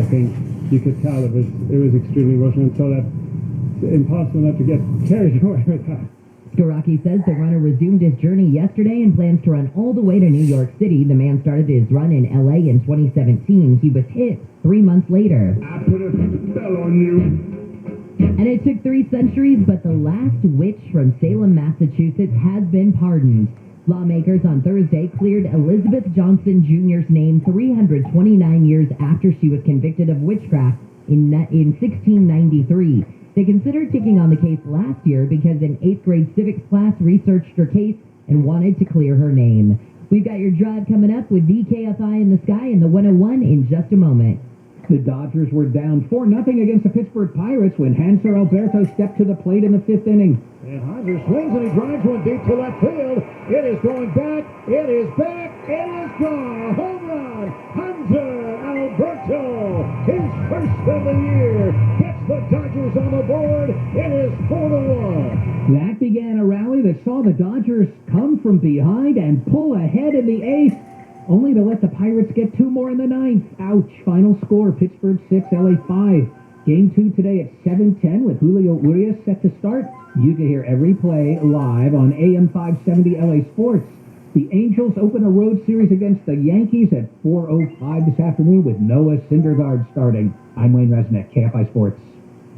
I think you could tell it was extremely emotional, and so that's impossible not to get carried away with that. Skoraki says the runner resumed his journey yesterday and plans to run all the way to New York City. The man started his run in L.A. in 2017. He was hit 3 months later. I put a spell on you. And it took 3 centuries, but the last witch from Salem, Massachusetts has been pardoned. Lawmakers on Thursday cleared Elizabeth Johnson Jr.'s name 329 years after she was convicted of witchcraft in 1693. They considered taking on the case last year because an 8th grade civics class researched her case and wanted to clear her name. We've got your drive coming up with the Kfi in the Sky and the 101 in just a moment. The Dodgers were down 4-0 against the Pittsburgh Pirates when Hanser Alberto stepped to the plate in the 5th inning. And Hanser swings and he drives one deep to left field. It is going back. It is back. It is gone. Home run. Hanser Alberto, his first of the year, gets the Dodgers on the board. It is 4-1. That began a rally that saw the Dodgers come from behind and pull ahead in the 8th, only to let the Pirates get 2 more in the 9th. Ouch. Final score, Pittsburgh 6, LA 5. Game 2 today at 7:10 with Julio Urias set to start. You can hear every play live on AM 570 LA Sports. The Angels open a road series against the Yankees at 4:05 this afternoon with Noah Syndergaard starting. I'm Wayne Resnick, KFI Sports.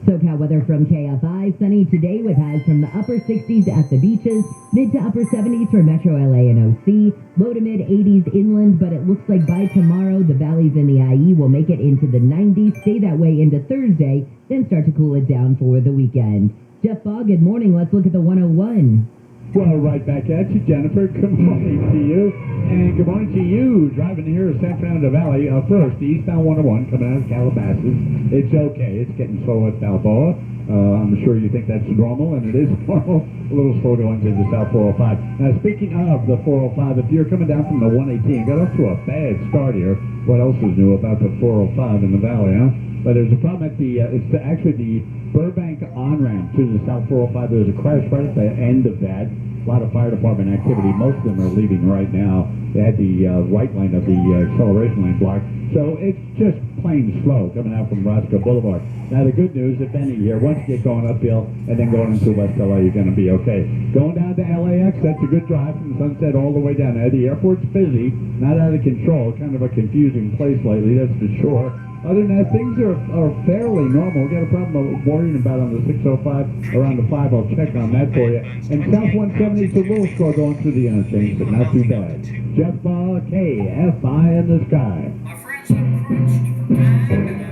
SoCal weather from KFI. Sunny today with highs from the upper 60s at the beaches, mid to upper 70s for Metro LA and OC, low to mid 80s inland, but it looks like by tomorrow the valleys in the IE will make it into the 90s, stay that way into Thursday, then start to cool it down for the weekend. Jeff Ball, good morning. Let's look at the 101. Well, right back at you, Jennifer. Good morning to you. And good morning to you driving here in San Fernando Valley. First, the eastbound 101 coming out of Calabasas. It's okay. It's getting slow at Balboa. I'm sure you think that's normal, and it is normal. A little slow going to the South 405. Now, speaking of the 405, if you're coming down from the 118, got off to a bad start here. What else is new about the 405 in the valley, huh? But there's a problem at the, actually the Burbank on-ramp to the South 405. There's a crash right at the end of that. A lot of fire department activity. Most of them are leaving right now. They had the right lane of the acceleration lane blocked. So it's just plain slow coming out from Roscoe Boulevard. Now the good news, if any, here, once you get going uphill and then going into West LA, you're going to be okay. Going down to LAX, that's a good drive from Sunset all the way down there. The airport's busy, not out of control. Kind of a confusing place lately, that's for sure. Other than that, things are fairly normal. We got a problem of worrying about on the 605 around the 5. I'll check on that for you. And South 170 is a little slow going through the interchange, but not too bad. Jeff Ball, KFI in the Sky.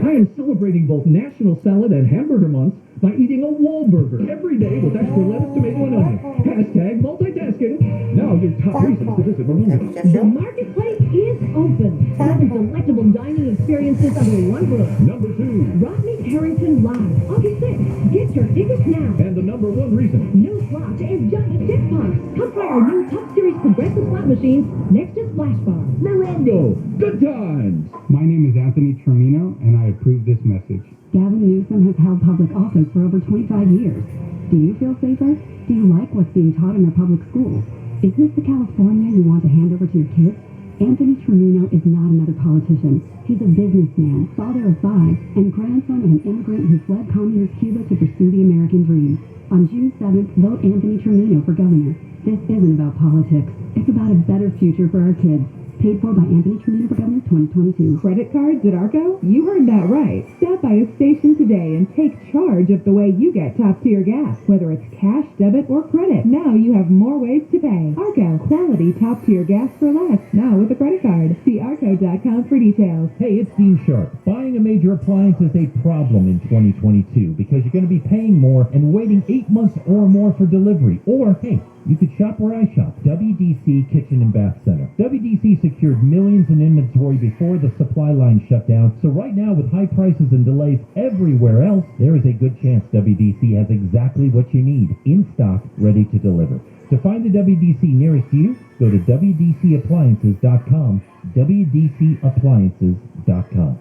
I am celebrating both National Salad and Hamburger Month by eating a Wahlburger every day with extra lettuce, tomato, and onion. Hashtag multitasking. Now your top reasons to visit Marina. The marketplace is open. Seven delectable dining experiences under one roof. Number 2. Rodney Harrington Live, August 6th. Get your tickets now. And the number 1 reason. No slots and giant jackpots. Come try our new Top Series progressive slot machines next to Splash Bar. Morongo. Good times. My name is Anthony Tremino, and I approve this message. Gavin Newsom has held public office for over 25 years. Do you feel safer? Do you like what's being taught in our public schools? Is this the California you want to hand over to your kids? Anthony Tremino is not another politician. He's a businessman, father of 5, and grandson of an immigrant who fled communist Cuba to pursue the American dream. On June 7th, vote Anthony Tremino for governor. This isn't about politics. It's about a better future for our kids. Paid for by Anthony Tremino for Governor 2022. Credit cards at Arco? You heard that right. Stop by a station today and take charge of the way you get top-tier gas. Whether it's cash, debit, or credit, now you have more ways to pay. Arco, quality top-tier gas for less. Now with a credit card. See arco.com for details. Hey, it's Dean Sharp. Buying a major appliance is a problem in 2022 because you're going to be paying more and waiting 8 months or more for delivery. Or, hey, you could shop where I shop, WDC Kitchen and Bath Center. WDC secured millions in inventory before the supply line shut down, so right now with high prices and delays everywhere else, there is a good chance WDC has exactly what you need, in stock, ready to deliver. To find the WDC nearest you, go to WDCappliances.com, WDCappliances.com.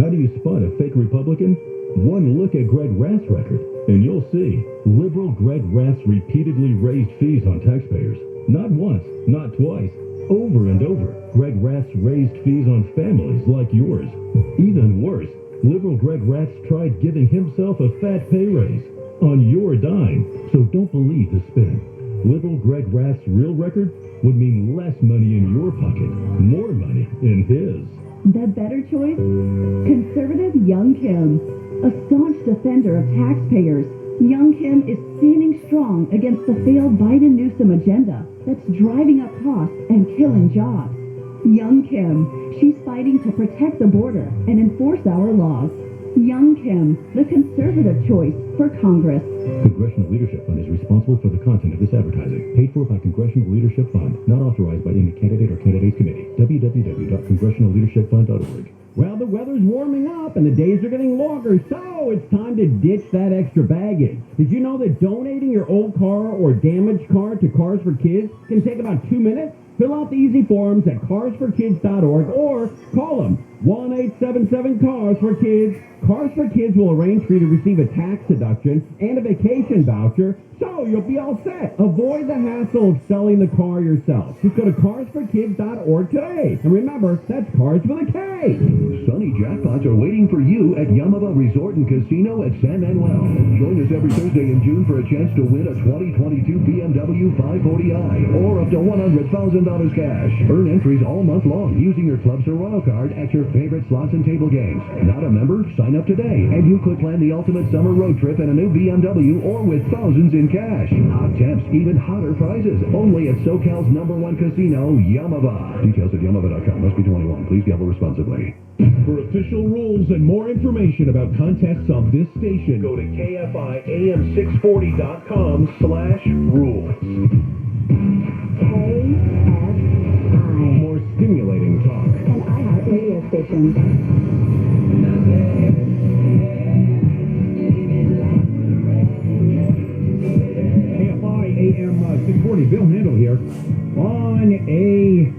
How do you spot a fake Republican? One look at Greg Rath's record, and you'll see. Liberal Greg Rath repeatedly raised fees on taxpayers. Not once, not twice, over and over. Greg Rath's raised fees on families like yours. Even worse, Liberal Greg Ratz tried giving himself a fat pay raise on your dime, so don't believe the spin. Liberal Greg Rath's real record would mean less money in your pocket, more money in his. The better choice? Conservative Young Kim. A staunch defender of taxpayers, Young Kim is standing strong against the failed Biden-Newsom agenda that's driving up costs and killing jobs. Young Kim, she's fighting to protect the border and enforce our laws. Young Kim, the conservative choice for Congress. Congressional Leadership Fund is responsible for the content of this advertising. Paid for by Congressional Leadership Fund. Not authorized by any candidate or candidates committee. www.congressionalleadershipfund.org. Well, the weather's warming up and the days are getting longer, so it's time to ditch that extra baggage. Did you know that donating your old car or damaged car to Cars for Kids can take about 2 minutes? Fill out the easy forms at carsforkids.org or call them 1-877-CARS-FOR-KIDS. Cars for Kids will arrange for you to receive a tax deduction and a vacation voucher, so you'll be all set. Avoid the hassle of selling the car yourself. Just go to carsforkids.org today. And remember, that's Cars with a K. Sunny jackpots are waiting for you at Yamava Resort and Casino at San Manuel. Join us every Thursday in June for a chance to win a 2022 BMW 540i or up to $100,000 cash. Earn entries all month long using your Club Serrano card at your favorite slots and table games. Not a member? Sign up today and you could plan the ultimate summer road trip in a new BMW or with thousands in cash. Hot temps, even hotter prizes. Only at SoCal's #1 casino, Yamava. Details at yamava.com. Must be 21. Please gamble responsibly. For official rules and more information about contests on this station, go to KFIAM640.com/rules. KFI. More stimulating talk. An iHeart radio station. KFI AM 640, Bill Handel here on a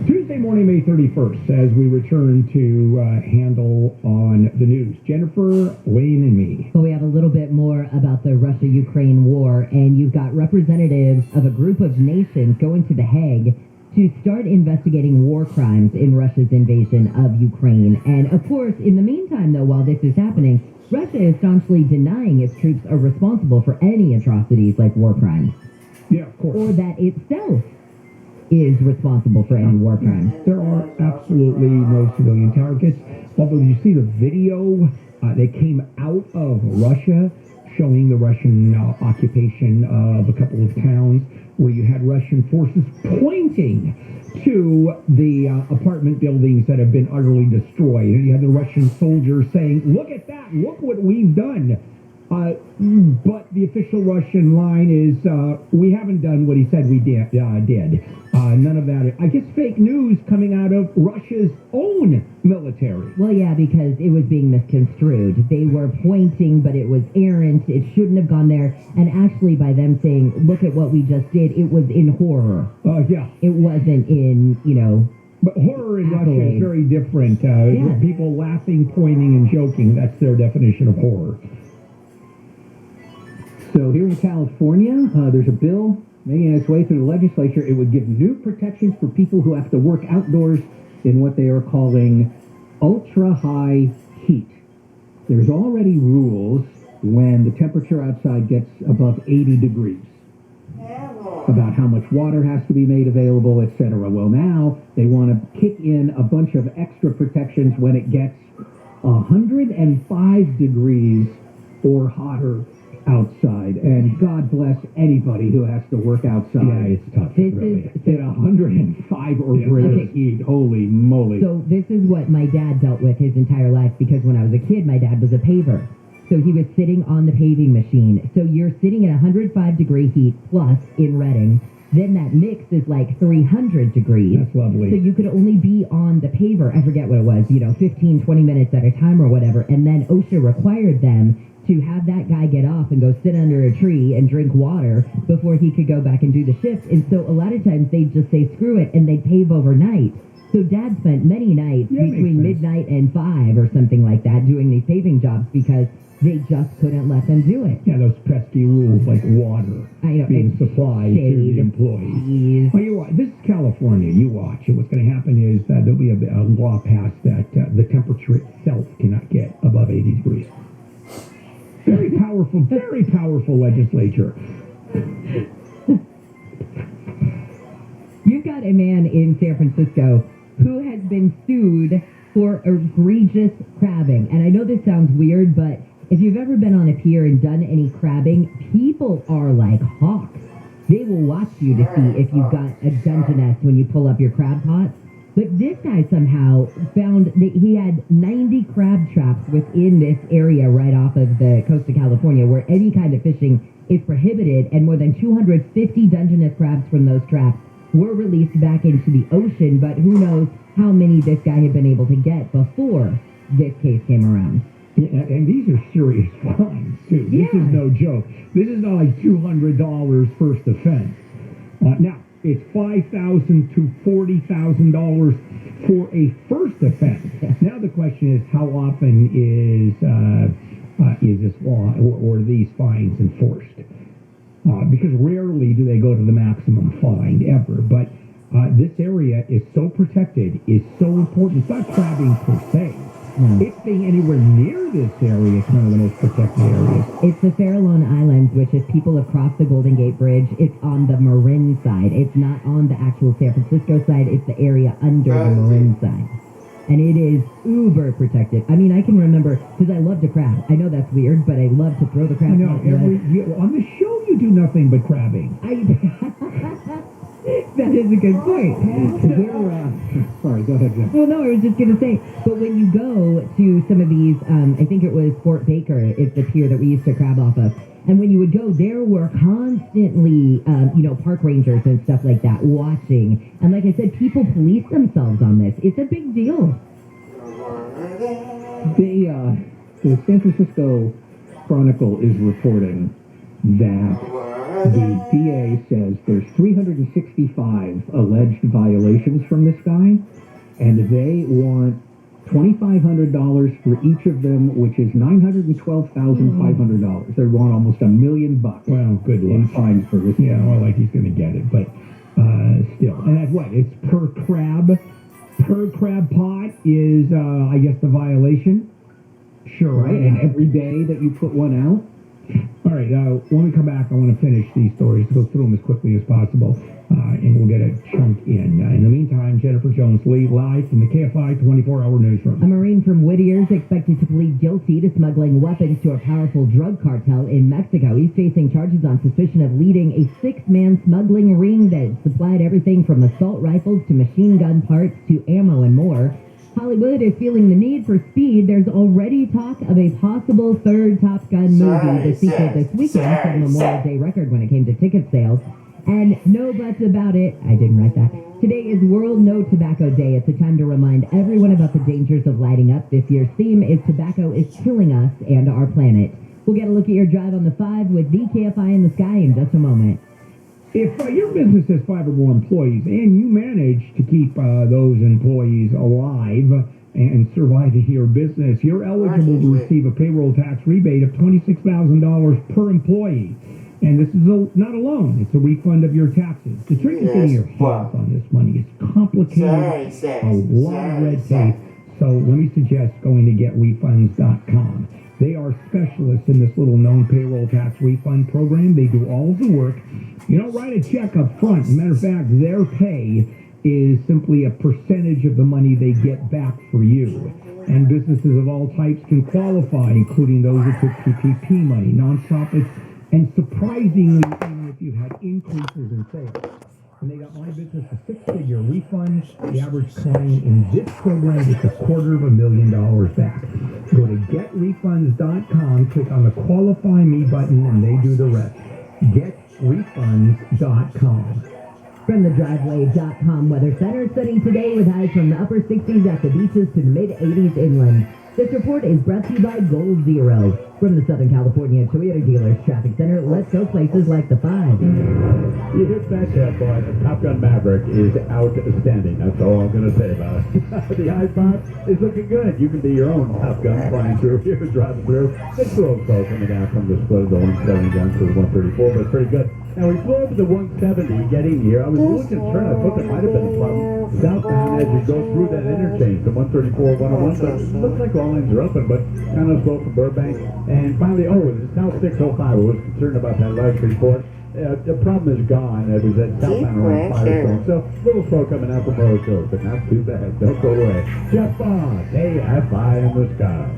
Tuesday morning, May 31st, as we return to Handel on the news. Jennifer, Wayne, and me. Well, we have a little bit more about the Russia-Ukraine war, and you've got representatives of a group of nations going to The Hague to start investigating war crimes in Russia's invasion of Ukraine. And of course, in the meantime, though, while this is happening, Russia is staunchly denying its troops are responsible for any atrocities like war crimes. Yeah, of course. Or that itself is responsible for any war crimes. There are absolutely no civilian targets. Although you see the video that came out of Russia showing the Russian occupation of a couple of towns where you had Russian forces pointing to the apartment buildings that have been utterly destroyed. And you had the Russian soldiers saying, look at that, look what we've done. But the official Russian line is, we haven't done what he said we did. None of that. I guess fake news coming out of Russia's own military. Well, yeah, because it was being misconstrued. They were pointing, but it was errant. It shouldn't have gone there. And actually, by them saying, look at what we just did, it was in horror. Yeah. It wasn't in, But horror in Russia is accolades. very different. Yeah. People laughing, pointing, and joking. That's their definition of horror. So here in California, there's a bill making its way through the legislature. It would give new protections for people who have to work outdoors in what they are calling ultra-high heat. There's already rules when the temperature outside gets above 80 degrees about how much water has to be made available, etc. Well, now they want to kick in a bunch of extra protections when it gets 105 degrees or hotter outside, and God bless anybody who has to work outside. Yeah, it's tough. This really. is At 105 or greater Okay. heat. Holy moly! So this is what my dad dealt with his entire life, because when I was a kid, my dad was a paver. So he was sitting on the paving machine. So you're sitting at 105-degree heat plus in Reading. Then that mix is like 300 degrees. That's lovely. So you could only be on the paver, I forget what it was, 15, 20 minutes at a time or whatever. And then OSHA required them to have that guy get off and go sit under a tree and drink water before he could go back and do the shift. And so a lot of times they'd just say, screw it, and they'd pave overnight. So Dad spent many nights between midnight and 5 or something like that doing these paving jobs because They just couldn't let them do it. Yeah, those pesky rules like water I know, being it's supplied to the shade, employees. please. Well, you watch. This is California. You watch. And what's going to happen is that there'll be a law passed that the temperature itself cannot get above 80 degrees. Very powerful legislature. You've got a man in San Francisco who has been sued for egregious crabbing. And I know this sounds weird, but if you've ever been on a pier and done any crabbing, people are like hawks. They will watch you to see if you've got a Dungeness when you pull up your crab pot. But this guy somehow found that he had 90 crab traps within this area right off of the coast of California where any kind of fishing is prohibited, and more than 250 Dungeness crabs from those traps were released back into the ocean, but who knows how many this guy had been able to get before this case came around. Yeah, and these are serious fines, too. This Yeah. is no joke. This is not like $200 first offense. Now, it's $5,000 to $40,000 for a first offense. Now the question is, how often is this law or these fines enforced? Because rarely do they go to the maximum fine ever. But this area is so protected, is so important. It's not crabbing per se. It's being anywhere near this area is one of the most protected areas. It's the Farallon Islands, which if people have crossed the Golden Gate Bridge, it's on the Marin side. It's not on the actual San Francisco side. It's the area under the Marin side. And it is uber protected. I mean, I can remember, because I love to crab. I know that's weird, but I love to throw the crab. I know, on the show you do nothing but crabbing. That is a good point. Sorry, go ahead, Jim. Well, no, I was just going to say, but when you go to some of these, I think it was Fort Baker is the pier that we used to crab off of, and when you would go, there were constantly, park rangers and stuff like that watching. And like I said, people police themselves on this. It's a big deal. The San Francisco Chronicle is reporting that the DA says there's 365 alleged violations from this guy, and they want $2,500 for each of them, which is $912,500. They want almost $1 million. Well, good luck. In fines for this. Yeah, well, like he's going to get it, but still. And that's what? It's per crab. Per crab pot is, I guess, the violation. Sure, right? And every day that you put one out. All right, when we come back, I want to finish these stories, go through them as quickly as possible, and we'll get a chunk in. In the meantime, Jennifer Jones-Lee live from the KFI 24-hour newsroom. A Marine from Whittier is expected to plead guilty to smuggling weapons to a powerful drug cartel in Mexico. He's facing charges on suspicion of leading a six-man smuggling ring that supplied everything from assault rifles to machine gun parts to ammo and more. Hollywood is feeling the need for speed. There's already talk of a possible third Top Gun movie, the sequel this weekend, set a Memorial Day record when it came to ticket sales. And no buts about it. I didn't write that. Today is World No Tobacco Day. It's a time to remind everyone about the dangers of lighting up. This year's theme is Tobacco is Killing Us and Our Planet. We'll get a look at your drive on the 5 with the KFI in the sky in just a moment. If your business has 5 or more employees and you manage to keep those employees alive and surviving your business, you're eligible to receive a payroll tax rebate of $26,000 per employee. And this is not a loan. It's a refund of your taxes. The trick is getting your hands on this money. It's complicated, a lot of red tape. So let me suggest going to getrefunds.com. They are specialists in this little known payroll tax refund program. They do all of the work. You don't write a check up front. As a matter of fact, their pay is simply a percentage of the money they get back for you. And businesses of all types can qualify, including those that took PPP money, nonprofits, and surprisingly, even if you've had increases in sales. When they got my business a 6-figure refund, the average client in this program gets $250,000 back. Go to getrefunds.com, click on the Qualify Me button, and they do the rest. Getrefunds.com. From the driveway.com Weather Center, sunny today with highs from the upper 60s at the beaches to the mid 80s inland. This report is brought to you by Gold Zero. From the Southern California Toyota Dealers Traffic Center, let's go places like the 5. You hit that, boy. The Top Gun Maverick is outstanding. That's all I'm going to say about it. The I-5 is looking good. You can be your own Top Gun flying through here, driving through. It's a little slow coming down from the split of the 170 down to the 134, but it's pretty good. Now, we flew over the 170 getting here. I was a little concerned. I thought there might have been a problem southbound as we go through that interchange, the 134, 101, but it looks like all lanes are open, but kind of slow from Burbank. And finally, the South 605, I was concerned about that last report. The problem is gone. It was at southbound around Firestone. So, a little slow coming out from Rose Hills, but not too bad. Don't go away. Jeff Bond, KFI in the sky.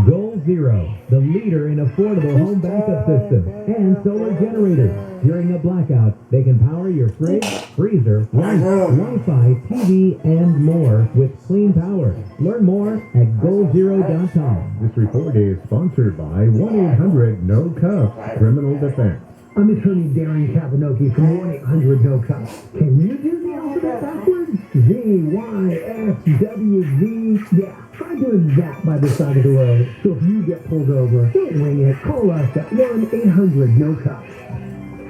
Goal Zero, the leader in affordable home backup systems and solar generators. During a blackout, they can power your fridge, freezer, lights, Wi-Fi, TV, and more with clean power. Learn more at goalzero.com. This report is sponsored by 1-800-NO-CUFFS Criminal Defense. I'm attorney Darren Kavanoki from 1-800-NO-CUFFS. Can you do the alphabet backwards? Z-Y-S-W-Z. Yeah, try doing that by the side of the road. So if you get pulled over, don't wing it. Call us at 1-800-NO-CUFFS.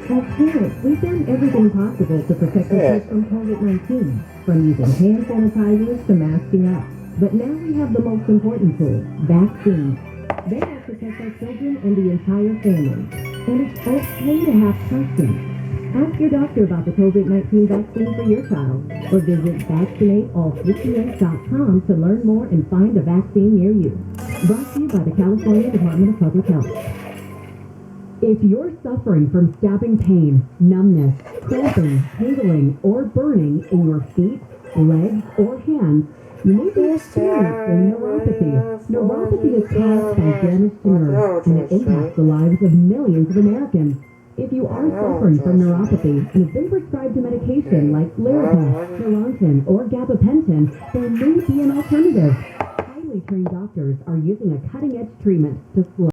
As parents, we've done everything possible to protect our kids from COVID-19, from using hand sanitizers to masking up. But now we have the most important tool, vaccines. They help protect our children and the entire family. And it's okay to have questions. Ask your doctor about the COVID-19 vaccine for your child, or visit vaccinateall58.com to learn more and find a vaccine near you. Brought to you by the California Department of Public Health. If you're suffering from stabbing pain, numbness, cramping, tingling, or burning in your feet, legs, or hands, you may be experiencing neuropathy. Neuropathy is caused by damage to nerves, and it impacts the lives of millions of Americans. If you are suffering from neuropathy and have been prescribed a medication like Lyrica, Neurontin, or Gabapentin, there may be an alternative. Highly trained doctors are using a cutting-edge treatment to slow